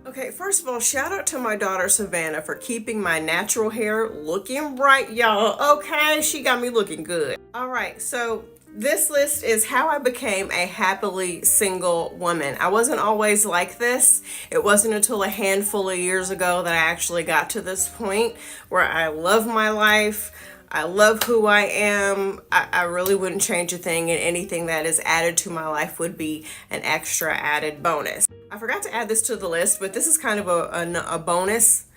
Okay, first of all, shout out to my daughter Savannah for keeping my natural hair looking right, y'all. Okay, she got me looking good. All right, so this list is how I became a happily single woman. I wasn't always like this. It wasn't until a handful of years ago that I actually got to this point where I love my life. I love who I am. I really wouldn't change a thing, and anything that is added to my life would be an extra added bonus. I forgot to add this to the list, but this is kind of a bonus.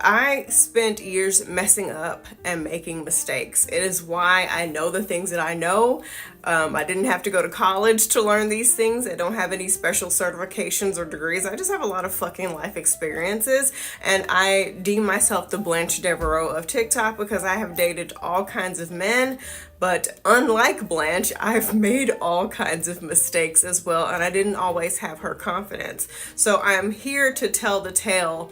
I spent years messing up and making mistakes. It is why I know the things that I know. I didn't have to go to college to learn these things. I don't have any special certifications or degrees. I just have a lot of fucking life experiences. And I deem myself the Blanche Devereaux of TikTok because I have dated all kinds of men. But unlike Blanche, I've made all kinds of mistakes as well. And I didn't always have her confidence. So I'm here to tell the tale.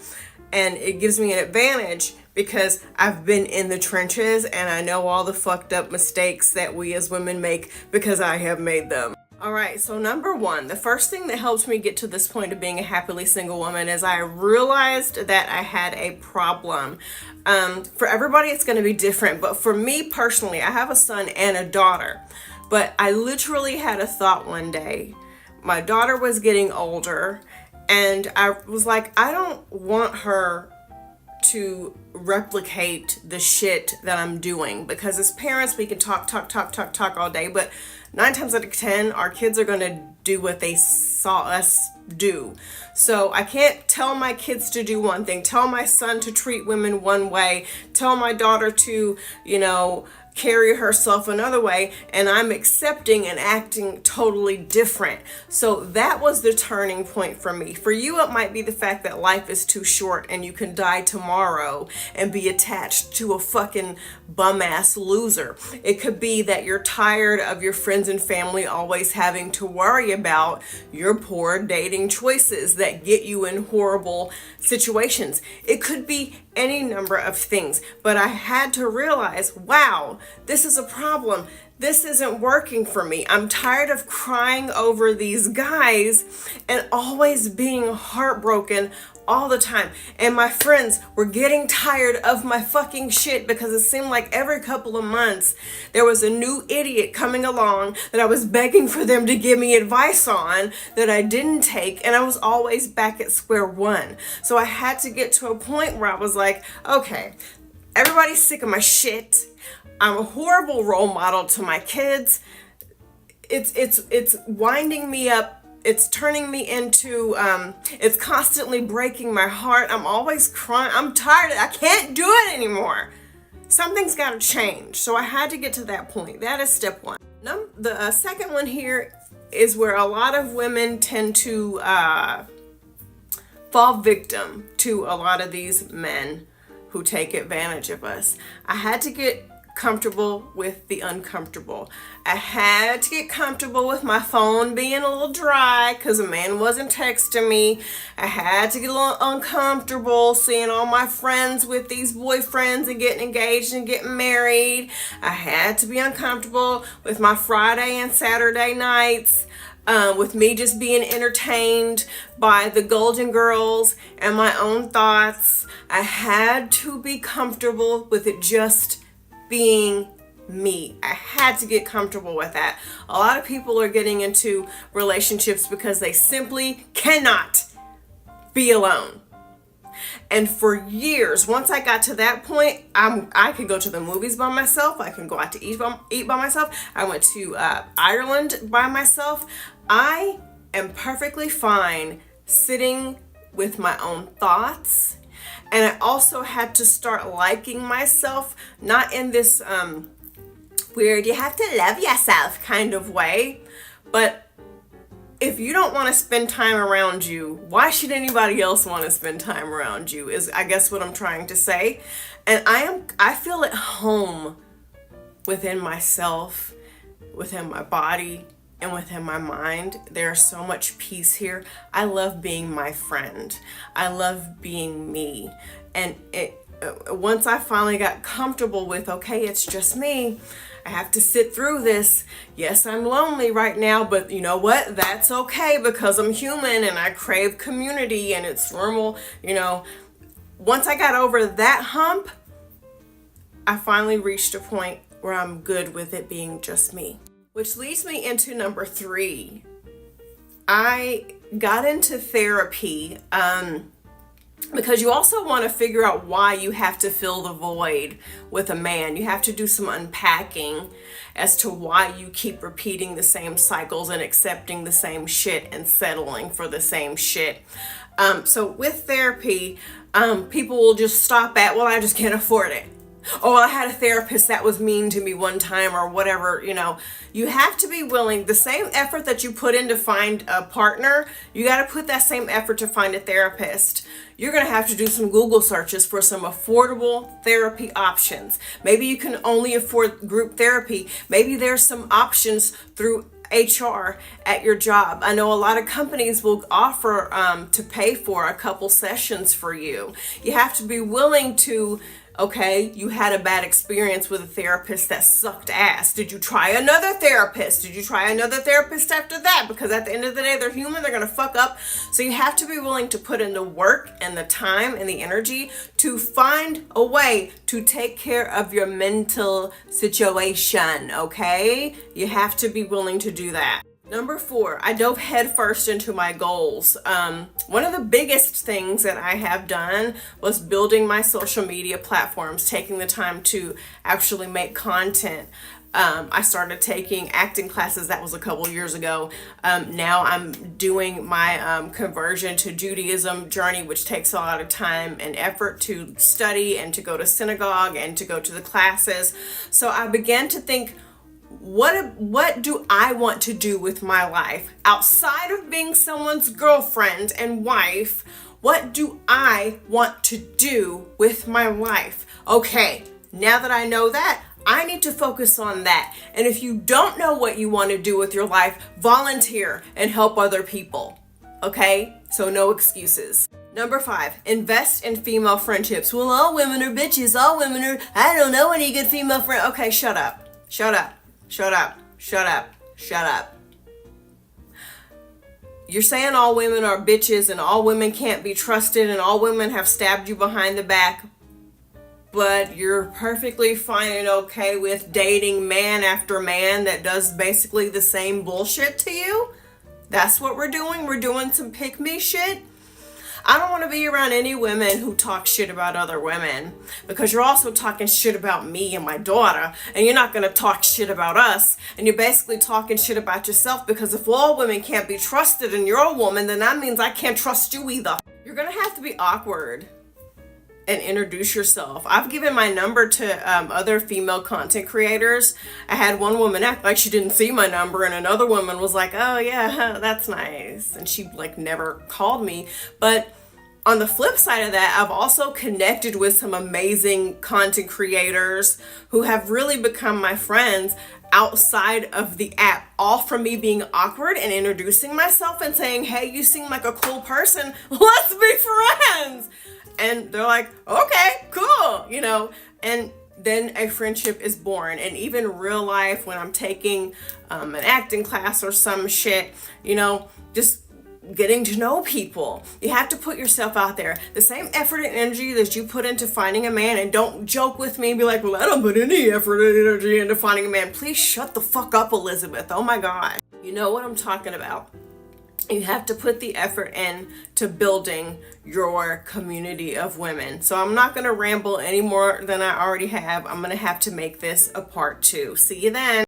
And it gives me an advantage because I've been in the trenches and I know all the fucked up mistakes that we as women make because I have made them. All right, so number one, the first thing that helped me get to this point of being a happily single woman is I realized that I had a problem. For everybody, it's going to be different, but for me personally, I have a son and a daughter. But I literally had a thought one day. My daughter was getting older. And I was like, I don't want her to replicate the shit that I'm doing, because as parents, we can talk all day, but 9 times out of 10, our kids are going to do what they saw us do. So I can't tell my kids to do one thing, tell my son to treat women one way, tell my daughter to, carry herself another way, and I'm accepting and acting totally different. So that was the turning point for me. For you, it might be the fact that life is too short and you can die tomorrow and be attached to a fucking bum ass loser. It could be that you're tired of your friends and family always having to worry about your poor dating choices that get you in horrible situations. It could be any number of things, but I had to realize, wow, this is a problem. This isn't working for me. I'm tired of crying over these guys and always being heartbroken all the time. And my friends were getting tired of my fucking shit because it seemed like every couple of months there was a new idiot coming along that I was begging for them to give me advice on that I didn't take, and I was always back at square one. So I had to get to a point where I was like, okay, everybody's sick of my shit. I'm a horrible role model to my kids. It's winding me up. It's turning me into, it's constantly breaking my heart. I'm always crying. I'm tired. I can't do it anymore. Something's got to change. So I had to get to that point. That is step one. The second one here is where a lot of women tend to fall victim to a lot of these men who take advantage of us. I had to get comfortable with the uncomfortable. I had to get comfortable with my phone being a little dry because a man wasn't texting me. I had to get a little uncomfortable seeing all my friends with these boyfriends and getting engaged and getting married. I had to be uncomfortable with my Friday and Saturday nights, with me just being entertained by the Golden Girls and my own thoughts. I had to be comfortable with it just being me. I had to get comfortable with that. A lot of people are getting into relationships because they simply cannot be alone. And for years, once I got to that point, I could go to the movies by myself. I can go out to eat by myself. I went to Ireland by myself. I am perfectly fine sitting with my own thoughts. And I also had to start liking myself, not in this weird, you have to love yourself kind of way. But if you don't want to spend time around you, why should anybody else want to spend time around you, is I guess what I'm trying to say. And I feel at home within myself, within my body, and within my mind. There's so much peace here. I love being my friend. I love being me. And once I finally got comfortable with, okay, it's just me, I have to sit through this. Yes, I'm lonely right now, but you know what? That's okay, because I'm human and I crave community and it's normal. Once I got over that hump, I finally reached a point where I'm good with it being just me. Which leads me into number 3. I got into therapy because you also want to figure out why you have to fill the void with a man. You have to do some unpacking as to why you keep repeating the same cycles and accepting the same shit and settling for the same shit. So with therapy, people will just stop at, well, I just can't afford it. Oh, I had a therapist that was mean to me one time, or whatever. You have to be willing, the same effort that you put in to find a partner, you got to put that same effort to find a therapist. You're going to have to do some Google searches for some affordable therapy options. Maybe you can only afford group therapy. Maybe there's some options through HR at your job. I know a lot of companies will offer to pay for a couple sessions for you. You have to be willing to, okay, you had a bad experience with a therapist that sucked ass. Did you try another therapist? Did you try another therapist after that? Because at the end of the day, they're human, they're going to fuck up. So you have to be willing to put in the work and the time and the energy to find a way to take care of your mental situation, okay? You have to be willing to do that. Number 4, I dove headfirst into my goals. One of the biggest things that I have done was building my social media platforms, taking the time to actually make content. I started taking acting classes. That was a couple years ago. Now I'm doing my conversion to Judaism journey, which takes a lot of time and effort to study and to go to synagogue and to go to the classes. So I began to think, what do I want to do with my life outside of being someone's girlfriend and wife? What do I want to do with my life? Okay, now that I know that, I need to focus on that. And if you don't know what you want to do with your life, volunteer and help other people. Okay? So no excuses. Number 5, invest in female friendships. Well, all women are bitches. All women are, I don't know any good female friends. Okay, shut up. Shut up. Shut up. Shut up. Shut up. You're saying all women are bitches and all women can't be trusted and all women have stabbed you behind the back, but you're perfectly fine and okay with dating man after man that does basically the same bullshit to you? That's what we're doing? We're doing some pick-me shit? I don't want to be around any women who talk shit about other women, because you're also talking shit about me and my daughter, and you're not going to talk shit about us, and you're basically talking shit about yourself, because if all women can't be trusted and you're a woman, then that means I can't trust you either. You're going to have to be awkward and introduce yourself. I've given my number to other female content creators. I had one woman act like she didn't see my number, and another woman was like, oh yeah, that's nice, and she never called me. But on the flip side of that, I've also connected with some amazing content creators who have really become my friends outside of the app, all from me being awkward and introducing myself and saying, hey, you seem like a cool person, let's be friends. And they're like, okay, cool, and then a friendship is born. And even real life, when I'm taking an acting class or some shit, just getting to know people. You have to put yourself out there. The same effort and energy that you put into finding a man, and don't joke with me and be like, well, I don't put any effort and energy into finding a man. Please shut the fuck up, Elizabeth. Oh my God. You know what I'm talking about. You have to put the effort in to building your community of women. So I'm not going to ramble any more than I already have. I'm going to have to make this a part 2. See you then.